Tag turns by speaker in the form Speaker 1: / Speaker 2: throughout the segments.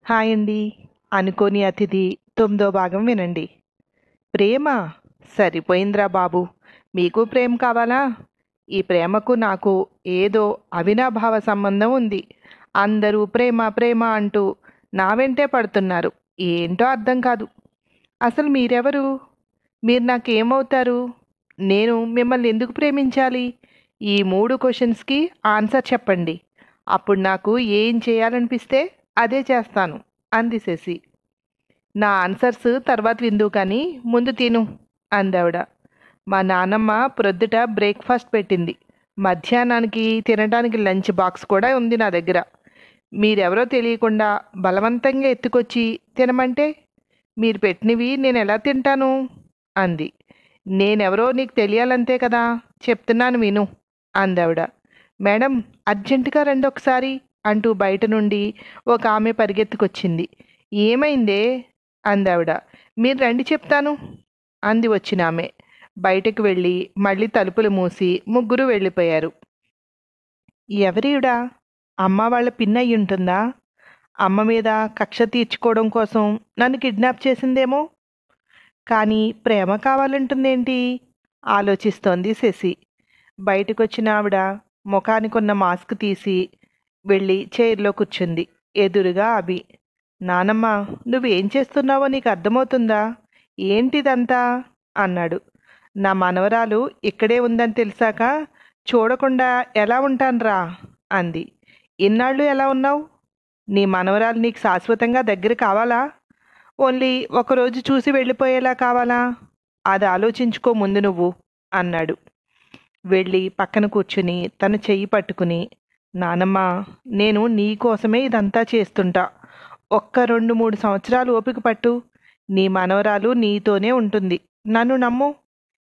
Speaker 1: Hi అండి. అనుకోని అతిథి 9వ భాగం వినండి. ప్రేమ సరిపోయిందిరా బాబు. మీకు ప్రేమ కావాలా? ఈ ప్రేమకు నాకు ఏదో అవినాభావ సంబంధం ఉంది. అందరూ ప్రేమ ప్రేమ అంటూ నా వెంటే పడుతున్నారు. ఏంటో అర్థం కాదు. అసలు మీరెవరు? మీరు నాకేమవుతారు? నేను మిమ్మల్ని ఎందుకు ప్రేమించాలి? ఈ 3 క్వశ్చన్స్కి ఆన్సర్ చెప్పండి. అప్పుడు నాకు ఏం చేయాలనిపిస్తే అదే చేస్తాను అంది శశి. నా ఆన్సర్స్ తర్వాత విందువు కానీ ముందు తిను అందావిడ. మా నాన్నమ్మ ప్రొద్దుట బ్రేక్ఫాస్ట్ పెట్టింది. మధ్యాహ్నానికి తినడానికి లంచ్ బాక్స్ కూడా ఉంది నా దగ్గర. మీరెవరో తెలియకుండా బలవంతంగా ఎత్తుకొచ్చి తినమంటే మీరు పెట్టినవి నేను ఎలా తింటాను అంది. నేనెవరో నీకు తెలియాలంతే కదా, చెప్తున్నాను విను అందావిడ. మేడం, అర్జెంటుగా రండి ఒకసారి అంటూ బయట నుండి ఒక ఆమె పరిగెత్తుకొచ్చింది. ఏమైందే అందావిడ. మీరు రండి చెప్తాను అంది వచ్చిన ఆమె. బయటకు వెళ్ళి మళ్ళీ తలుపులు మూసి ముగ్గురు వెళ్ళిపోయారు. ఎవరియుడా? అమ్మ వాళ్ళ పిన్ అయి ఉంటుందా? అమ్మ మీద కక్ష తీర్చుకోవడం కోసం నన్ను కిడ్నాప్ చేసిందేమో. కానీ ప్రేమ కావాలంటుందేంటి ఆలోచిస్తోంది శశి. బయటకొచ్చిన ఆవిడ ముఖానికున్న మాస్క్ తీసి వెళ్ళి చైర్లో కూర్చుంది. ఎదురుగా అభి. నానమ్మ, నువ్వేం చేస్తున్నావో నీకు అర్థమవుతుందా? ఏంటిదంతా అన్నాడు. నా మనవరాలు ఇక్కడే ఉందని తెలిసాక చూడకుండా ఎలా ఉంటాన్రా అంది. ఇన్నాళ్ళు ఎలా ఉన్నావు? నీ మనవరాలు నీకు శాశ్వతంగా దగ్గర కావాలా? ఓన్లీ ఒకరోజు చూసి వెళ్ళిపోయేలా కావాలా? అది ఆలోచించుకో ముందు నువ్వు అన్నాడు. వెళ్ళి పక్కన కూర్చుని తన చెయ్యి పట్టుకుని, నానమ్మ, నేను నీ కోసమే ఇదంతా చేస్తుంటా. ఒక్క 2-3 సంవత్సరాలు ఓపిక పట్టు. నీ మనవరాలు నీతోనే ఉంటుంది. నన్ను నమ్ము.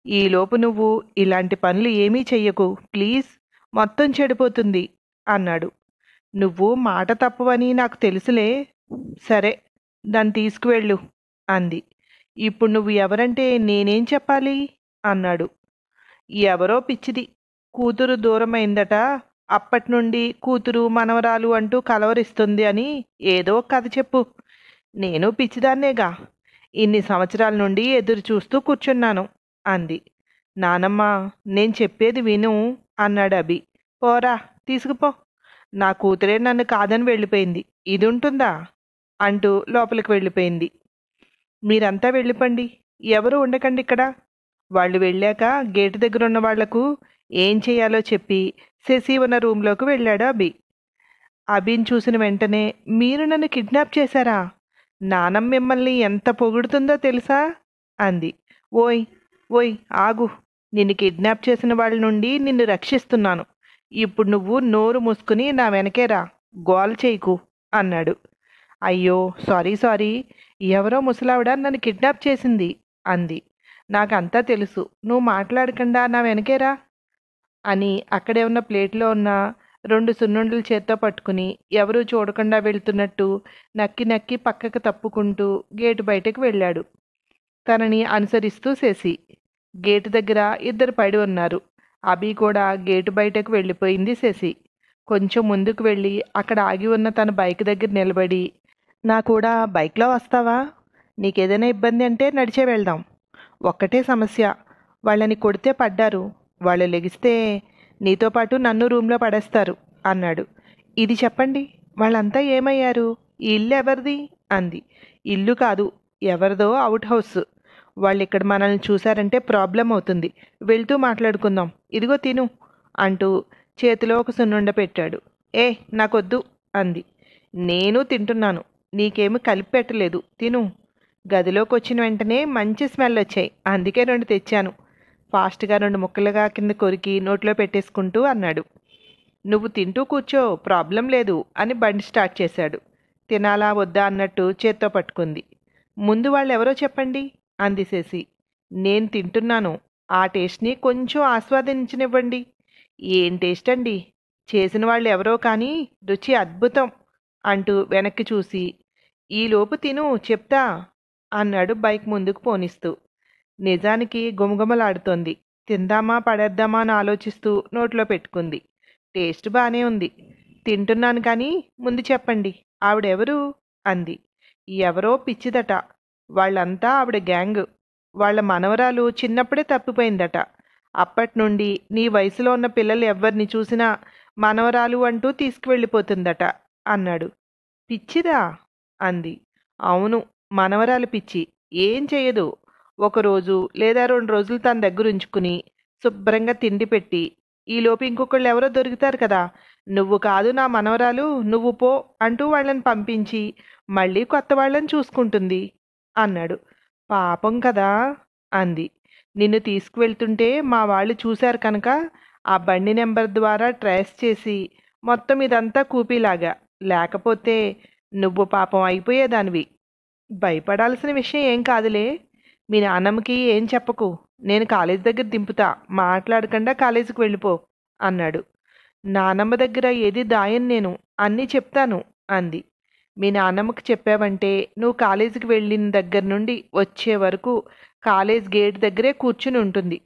Speaker 1: ఈలోపు నువ్వు ఇలాంటి పనులు ఏమీ చెయ్యకు ప్లీజ్. మొత్తం చెడిపోతుంది అన్నాడు. నువ్వు మాట తప్పవని నాకు తెలుసులే. సరే, దాన్ని తీసుకువెళ్ళు అంది. ఇప్పుడు నువ్వు ఎవరంటే నేనేం చెప్పాలి అన్నాడు. ఎవరో పిచ్చిది. కూతురు దూరమైందట. అప్పటి నుండి కూతురు మనవరాలు అంటూ కలవరిస్తుంది అని ఏదో కథ చెప్పు. నేను పిచ్చిదాన్నేగా. ఇన్ని సంవత్సరాల నుండి ఎదురు చూస్తూ కూర్చున్నాను అంది. నానమ్మ, నేను చెప్పేది విను అన్నాడు అభి. పోరా, తీసుకుపో. నా కూతురే నన్ను కాదని వెళ్ళిపోయింది. ఇది ఉంటుందా అంటూ లోపలికి వెళ్ళిపోయింది. మీరంతా వెళ్ళిపోండి. ఎవరు ఉండకండి ఇక్కడ. వాళ్ళు వెళ్ళాక గేటు దగ్గర ఉన్న వాళ్లకు ఏం చేయాలో చెప్పి శశి ఉన్న రూంలోకి వెళ్ళాడు అభి. అభిని చూసిన వెంటనే, మీరు నన్ను కిడ్నాప్ చేశారా? నానమ్మ మిమ్మల్ని ఎంత పొగుడుతుందో తెలుసా అంది. ఓయ్ ఓయ్ ఆగు. నిన్ను కిడ్నాప్ చేసిన వాళ్ళ నుండి నిన్ను రక్షిస్తున్నాను. ఇప్పుడు నువ్వు నోరు మూసుకుని నా వెనకేరా. గోల చేయకు అన్నాడు. అయ్యో, సారీ సారీ. ఎవరో ముసలావిడ నన్ను కిడ్నాప్ చేసింది అంది. నాకంతా తెలుసు. నువ్వు మాట్లాడకుండా నా వెనకేరా అని అక్కడే ఉన్న ప్లేట్లో ఉన్న 2 సున్నుండలు చేత్తో పట్టుకుని ఎవరూ చూడకుండా వెళ్తున్నట్టు నక్కి నక్కి పక్కకు తప్పుకుంటూ గేటు బయటకు వెళ్ళాడు. తనని అనుసరిస్తూ శశి. గేటు దగ్గర ఇద్దరు పడి ఉన్నారు. అభి కూడా గేటు బయటకు వెళ్ళిపోయింది శశి. కొంచెం ముందుకు వెళ్ళి అక్కడ ఆగి ఉన్న తన బైక్ దగ్గర నిలబడి, నా కూడా బైక్లో వస్తావా? నీకేదైనా ఇబ్బంది అంటే నడిచే వెళ్దాం. ఒక్కటే సమస్య, వాళ్ళని కొడితే పడ్డారు. వాళ్ళు లెగిస్తే నీతో పాటు నన్ను రూమ్లో పడేస్తారు అన్నాడు. ఇది చెప్పండి, వాళ్ళంతా ఏమయ్యారు? ఈ ఇల్లు ఎవరిది అంది. ఇల్లు కాదు, ఎవరిదో అవుట్ హౌస్. వాళ్ళు ఇక్కడ మనల్ని చూశారంటే ప్రాబ్లం అవుతుంది. వెళ్తూ మాట్లాడుకుందాం. ఇదిగో తిను అంటూ చేతిలో ఒక సున్నుండ పెట్టాడు. ఏ, నాకొద్దు అంది. నేను తింటున్నాను. నీకేమి కలిపి పెట్టలేదు, తిను. గదిలోకి వచ్చిన వెంటనే మంచి స్మెల్ వచ్చాయి, అందుకే 2 తెచ్చాను. ఫాస్ట్గా 2 ముక్కలుగా కింద కొరికి నోట్లో పెట్టేసుకుంటూ అన్నాడు. నువ్వు తింటూ కూర్చో, ప్రాబ్లం లేదు అని బండి స్టార్ట్ చేశాడు. తినాలా వద్దా అన్నట్టు చేత్తో పట్టుకుంది. ముందు వాళ్ళు ఎవరో చెప్పండి అంది శశి. నేను తింటున్నాను. ఆ టేస్ట్ని కొంచెం ఆస్వాదించనివ్వండి. ఏం టేస్ట్ అండి? చేసిన వాళ్ళు ఎవరో కానీ రుచి అద్భుతం అంటూ వెనక్కి చూసి, ఈలోపు తిను చెప్తా అన్నాడు బైక్ ముందుకు పోనిస్తూ. నిజానికి గుమగుమలాడుతోంది. తిందామా పడేద్దామా అని ఆలోచిస్తూ నోట్లో పెట్టుకుంది. టేస్ట్ బానే ఉంది. తింటున్నాను కానీ ముందు చెప్పండి, ఆవిడెవరు? అంది. ఎవరో పిచ్చిదట. వాళ్ళంతా ఆవిడ గ్యాంగ్. వాళ్ళ మనవరాలు చిన్నప్పుడే తప్పిపోయిందట. అప్పట్నుండి నీ వయసులో ఉన్న పిల్లలు ఎవ్వరిని చూసినా మనవరాలు అంటూ తీసుకువెళ్ళిపోతుందట అన్నాడు. పిచ్చిదా? అంది. అవును, మనవరాలు పిచ్చి. ఏం చెయ్యదు. ఒకరోజు లేదా 2 రోజులు తన దగ్గర ఉంచుకుని శుభ్రంగా తిండి పెట్టి, ఈలోపు ఇంకొకళ్ళు ఎవరో దొరుకుతారు కదా, నువ్వు కాదు నా మనవరాలు, నువ్వు పో అంటూ వాళ్ళని పంపించి మళ్ళీ కొత్త వాళ్ళని చూసుకుంటుంది అన్నాడు. పాపం కదా అంది. నిన్ను తీసుకువెళ్తుంటే మా వాళ్ళు చూశారు కనుక ఆ బండి నెంబర్ ద్వారా ట్రేస్ చేసి మొత్తం ఇదంతా కూపీలాగా. లేకపోతే నువ్వు పాపం అయిపోయేదానివి. భయపడాల్సిన విషయం ఏం కాదులే. మీ నాన్నమ్మకి ఏం చెప్పకు. నేను కాలేజ్ దగ్గర దింపుతా. మాట్లాడకుండా కాలేజీకి వెళ్ళిపో అన్నాడు. నానమ్మ దగ్గర ఏది దాయను నేను. అన్నీ చెప్తాను అంది. మీ నాన్నమ్మకి చెప్పావంటే నువ్వు కాలేజీకి వెళ్ళిన దగ్గర నుండి వచ్చే వరకు కాలేజ్ గేట్ దగ్గరే కూర్చుని ఉంటుంది.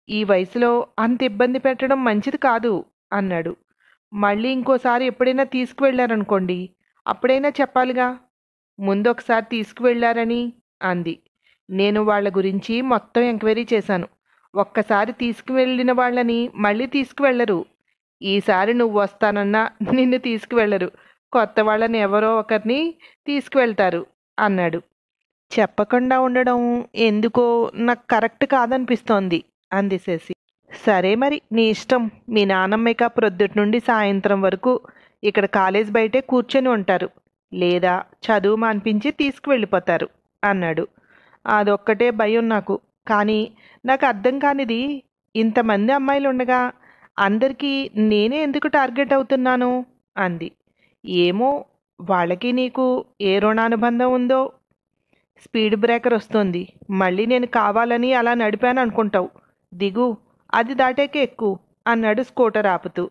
Speaker 1: ఈ వయసులో అంత ఇబ్బంది పెట్టడం మంచిది కాదు అన్నాడు. మళ్ళీ ఇంకోసారి ఎప్పుడైనా తీసుకువెళ్ళారనుకోండి, అప్పుడైనా చెప్పాలిగా. ముందు ఒకసారి తీసుకువెళ్ళారని అంది. నేను వాళ్ళ గురించి మొత్తం ఎంక్వైరీ చేశాను. ఒక్కసారి తీసుకువెళ్ళిన వాళ్ళని మళ్ళీ తీసుకువెళ్ళరు. ఈసారి నువ్వు వస్తానన్నా నిన్ను తీసుకువెళ్ళరు. కొత్త వాళ్ళని ఎవరో ఒకరిని తీసుకువెళ్తారు అన్నాడు. చెప్పకుండా ఉండడం ఎందుకో నాకు కరెక్ట్ కాదనిపిస్తోంది అంది శశి. సరే మరి నీ ఇష్టం. మీ నాన్నమ్మిక ప్రొద్దుటి నుండి సాయంత్రం వరకు ఇక్కడ కాలేజ్ బయటే కూర్చొని ఉంటారు, లేదా చదువు మాన్పించి తీసుకువెళ్ళిపోతారు అన్నాడు. అదొక్కటే భయం నాకు. కానీ నాకు అర్థం కానిది, ఇంతమంది అమ్మాయిలు ఉండగా అందరికీ నేనే ఎందుకు టార్గెట్ అవుతున్నాను అంది. ఏమో, వాళ్ళకి నీకు ఏ రుణానుబంధం ఉందో. స్పీడ్ బ్రేకర్ వస్తుంది. మళ్ళీ నేను కావాలని అలా నడిపాను అనుకుంటావు. దిగు, అది దాటాకే ఎక్కు అన్నాడు స్కూటర్ ఆపుతూ.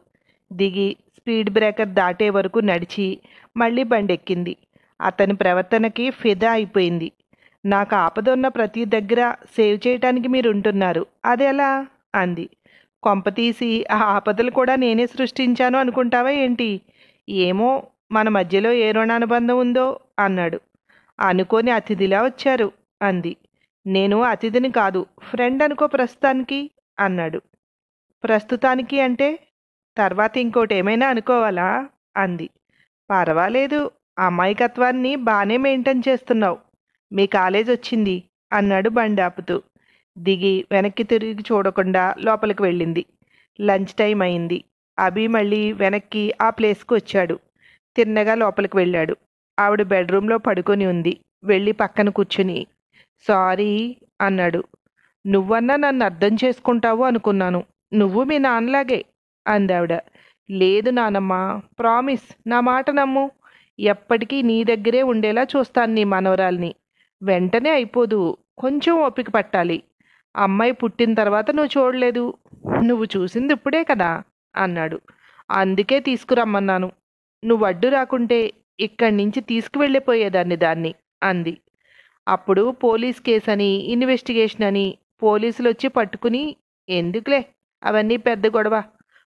Speaker 1: దిగి స్పీడ్ బ్రేకర్ దాటే వరకు నడిచి మళ్ళీ బండెక్కింది. అతని ప్రవర్తనకి ఫిదా అయిపోయింది. నాకు ఆపదున్న ప్రతి దగ్గర సేవ్ చేయటానికి మీరు ఉంటున్నారు, అదెలా అంది. కొంపతీసి ఆ ఆపదలు కూడా నేనే సృష్టించాను అనుకుంటావా ఏంటి? ఏమో, మన మధ్యలో ఏ రుణానుబంధం ఉందో అన్నాడు. అనుకోని అతిథిలా వచ్చారు అంది. నేను అతిథిని కాదు, ఫ్రెండ్ అనుకో ప్రస్తుతానికి అన్నాడు. ప్రస్తుతానికి అంటే తర్వాత ఇంకోటి ఏమైనా అనుకోవాలా అంది. పర్వాలేదు, అమాయకత్వాన్ని బాగానే మెయింటైన్ చేస్తున్నావు. మీ కాలేజ్ వచ్చింది అన్నాడు బండి ఆపుతూ. దిగి వెనక్కి తిరిగి చూడకుండా లోపలికి వెళ్ళింది. లంచ్ టైం అయింది. అభి మళ్ళీ వెనక్కి ఆ ప్లేస్కి వచ్చాడు. తిన్నగా లోపలికి వెళ్ళాడు. ఆవిడ బెడ్రూమ్లో పడుకొని ఉంది. వెళ్ళి పక్కన కూర్చుని సారీ అన్నాడు. నువ్వన్నా నన్ను అర్థం చేసుకుంటావు అనుకున్నాను. నువ్వు మీ నాన్నలాగే అందావిడ. లేదు నానమ్మ, ప్రామిస్, నా మాట నమ్ము. ఎప్పటికీ నీ దగ్గరే ఉండేలా చూస్తాను నీ మనవరాల్ని. వెంటనే అయిపోదు, కొంచెం ఓపిక పట్టాలి. అమ్మాయి పుట్టిన తర్వాత నువ్వు చూడలేదు, నువ్వు చూసింది ఇప్పుడే కదా అన్నాడు. అందుకే తీసుకురమ్మన్నాను. నువ్వు అడ్డు రాకుంటే ఇక్కడి నుంచి తీసుకువెళ్ళిపోయేదాన్ని దాన్ని అంది. అప్పుడు పోలీస్ కేసు అని, ఇన్వెస్టిగేషన్ అని పోలీసులు వచ్చి పట్టుకుని, ఎందుకులే అవన్నీ పెద్ద గొడవ,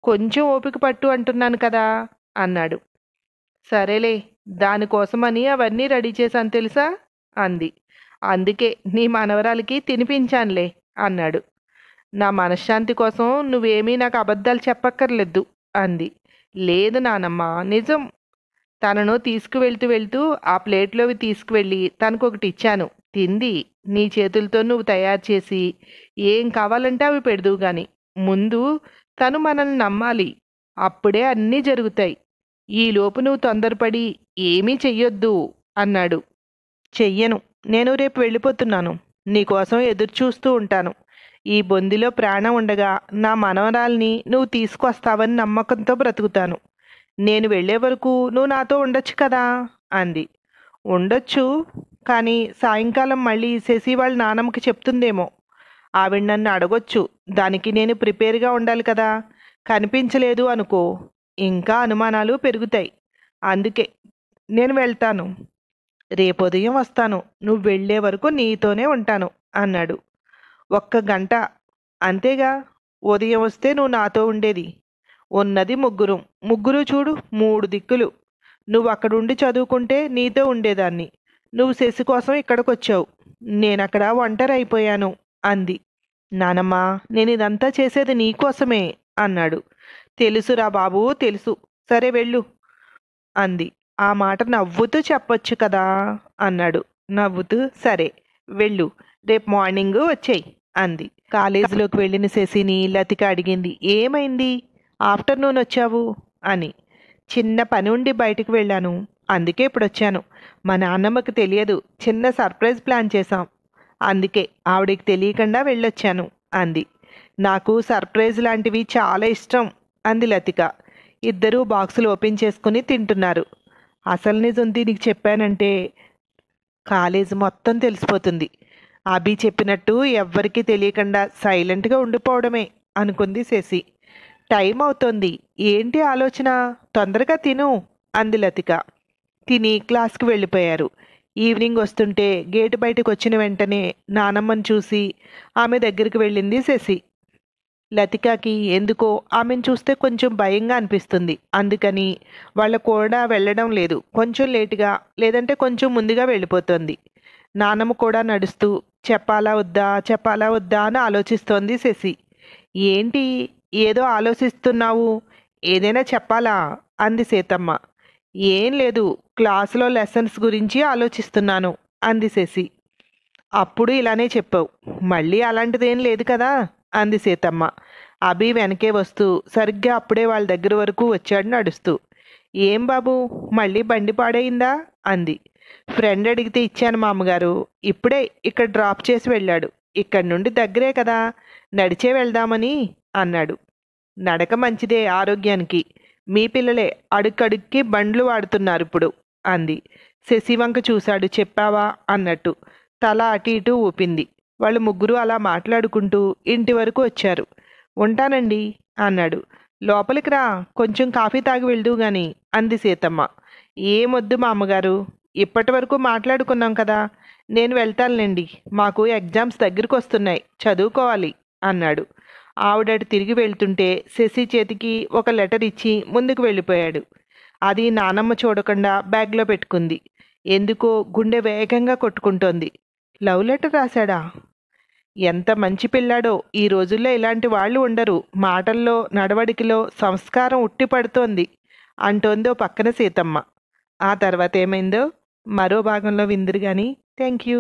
Speaker 1: కొంచెం ఓపిక పట్టు అంటున్నాను కదా అన్నాడు. సరేలే, దానికోసమని అవన్నీ రెడీ చేశాను తెలుసా అంది. అందుకే నీ మనవరాలకి తినిపించానులే అన్నాడు. నా మనశ్శాంతి కోసం నువ్వేమీ నాకు అబద్ధాలు చెప్పక్కర్లేదు అంది. లేదు నానమ్మ, నిజం. తనను తీసుకువెళ్తూ వెళ్తూ ఆ ప్లేట్లోవి తీసుకువెళ్ళి తనకొకటి ఇచ్చాను. తింది. నీ చేతులతో నువ్వు తయారు చేసి ఏం కావాలంటే అవి పెడదువు గాని ముందు తను మనల్ని నమ్మాలి. అప్పుడే అన్నీ జరుగుతాయి. ఈలోపు నువ్వు తొందరపడి ఏమీ చెయ్యొద్దు అన్నాడు. చెయ్యను. నేను రేపు వెళ్ళిపోతున్నాను. నీకోసం ఎదురు చూస్తూ ఉంటాను. ఈ బొందిలో ప్రాణం ఉండగా నా మనవరాల్ని నువ్వు తీసుకొస్తావని నమ్మకంతో బ్రతుకుతాను. నేను వెళ్ళే వరకు నువ్వు నాతో ఉండొచ్చు కదా అంది. ఉండొచ్చు, కానీ సాయంకాలం మళ్ళీ శశి వాళ్ళ నానమ్మకి చెప్తుందేమో. ఆవిడ నన్ను అడగొచ్చు. దానికి నేను ప్రిపేర్గా ఉండాలి కదా. కనిపించలేదు అనుకో, ఇంకా అనుమానాలు పెరుగుతాయి. అందుకే నేను వెళ్తాను. రేపు ఉదయం వస్తాను. నువ్వు వెళ్ళే వరకు నీతోనే ఉంటాను అన్నాడు. 1 గంట అంతేగా. ఉదయం వస్తే నువ్వు నాతో ఉండేది. ఉన్నది ముగ్గురు. ముగ్గురు చూడు, 3 దిక్కులు. నువ్వు అక్కడుండి చదువుకుంటే నీతో ఉండేదాన్ని. నువ్వు శశి కోసం ఇక్కడికొచ్చావు. నేనక్కడ ఒంటరి అయిపోయాను అంది. నానమ్మా, నేను ఇదంతా చేసేది నీకోసమే అన్నాడు. తెలుసురా బాబూ, తెలుసు. సరే వెళ్ళు అంది. ఆ మాట నవ్వుతూ చెప్పొచ్చు కదా అన్నాడు. నవ్వుతూ సరే వెళ్ళు, రేపు మార్నింగ్ వచ్చేయి అంది. కాలేజీలోకి వెళ్ళిన శశిని లతిక అడిగింది. ఏమైంది, ఆఫ్టర్నూన్ వచ్చావు అని. చిన్న పని ఉండి బయటికి వెళ్ళాను, అందుకే ఇప్పుడు వచ్చాను. మా నాన్నమ్మకి తెలియదు, చిన్న సర్ప్రైజ్ ప్లాన్ చేశాం, అందుకే ఆవిడకి తెలియకుండా వెళ్ళొచ్చాను అంది. నాకు సర్ప్రైజ్ లాంటివి చాలా ఇష్టం అంది లతిక. ఇద్దరూ బాక్సులు ఓపెన్ చేసుకుని తింటున్నారు. అసలు నిజం దీనికి చెప్పానంటే కాలేజ్ మొత్తం తెలిసిపోతుంది. అభి చెప్పినట్టు ఎవ్వరికీ తెలియకుండా సైలెంట్గా ఉండిపోవడమే అనుకుంది శశి. టైం అవుతోంది, ఏంటి ఆలోచన, తొందరగా తిను అంది లతిక. తిని క్లాస్కి వెళ్ళిపోయారు. ఈవినింగ్ వస్తుంటే గేటు బయటకు వచ్చిన వెంటనే నానమ్మని చూసి ఆమె దగ్గరికి వెళ్ళింది శశి. లతికకి ఎందుకో ఆమెను చూస్తే కొంచెం భయంగా అనిపిస్తుంది. అందుకని వాళ్ళ కూడా వెళ్ళడం లేదు. కొంచెం లేటుగా, లేదంటే కొంచెం ముందుగా వెళ్ళిపోతుంది. నానమ్మ కూడా నడుస్తూ చెప్పాలా వద్దా చెప్పాలా వద్దా అని ఆలోచిస్తోంది శశి. ఏంటి, ఏదో ఆలోచిస్తున్నావు, ఏదైనా చెప్పాలా అంది సీతమ్మ. ఏం లేదు, క్లాసులో లెసన్స్ గురించి ఆలోచిస్తున్నాను అంది శశి. అప్పుడు ఇలానే చెప్పావు, మళ్ళీ అలాంటిదేం లేదు కదా అంది సీతమ్మ. అభి వెనకే వస్తూ సరిగ్గా అప్పుడే వాళ్ళ దగ్గర వరకు వచ్చాడు నడుస్తూ. ఏం బాబు, మళ్ళీ బండి పాడైందా అంది. ఫ్రెండ్ అడిగితే ఇచ్చాను మామగారు, ఇప్పుడే ఇక్కడ డ్రాప్ చేసి వెళ్ళాడు. ఇక్కడి నుండి దగ్గరే కదా, నడిచే వెళ్దామని అన్నాడు. నడక మంచిదే ఆరోగ్యానికి, మీ పిల్లలే అడుక్కడుక్కి బండ్లు వాడుతున్నారు ఇప్పుడు అంది. శశివంక చూశాడు. చెప్పావా అన్నట్టు తల అటు ఇటు ఊపింది. వాళ్ళు ముగ్గురు అలా మాట్లాడుకుంటూ ఇంటి వరకు వచ్చారు. ఉంటానండి అన్నాడు. లోపలికి రా, కొంచెం కాఫీ తాగి వెళ్దూ గాని అంది సీతమ్మ. ఏమొద్దు మా అమ్మగారు, ఇప్పటి వరకు మాట్లాడుకున్నాం కదా, నేను వెళ్తానులేండి, మాకు ఎగ్జామ్స్ దగ్గరికి వస్తున్నాయి, చదువుకోవాలి అన్నాడు. ఆవిడటు తిరిగి వెళ్తుంటే శశి చేతికి ఒక లెటర్ ఇచ్చి ముందుకు వెళ్ళిపోయాడు. అది నానమ్మ చూడకుండా బ్యాగ్లో పెట్టుకుంది. ఎందుకో గుండె వేగంగా కొట్టుకుంటోంది. Love letter రాశాడా? ఎంత మంచి పిల్లాడో. ఈ రోజుల్లో ఇలాంటి వాళ్ళు ఉండరు. మాటల్లో నడవడికలో సంస్కారం ఉట్టిపడుతోంది అంటోందో పక్కన సీతమ్మ. ఆ తర్వాత ఏమైందో మరో భాగంలో విందురు కానీ. Thank you.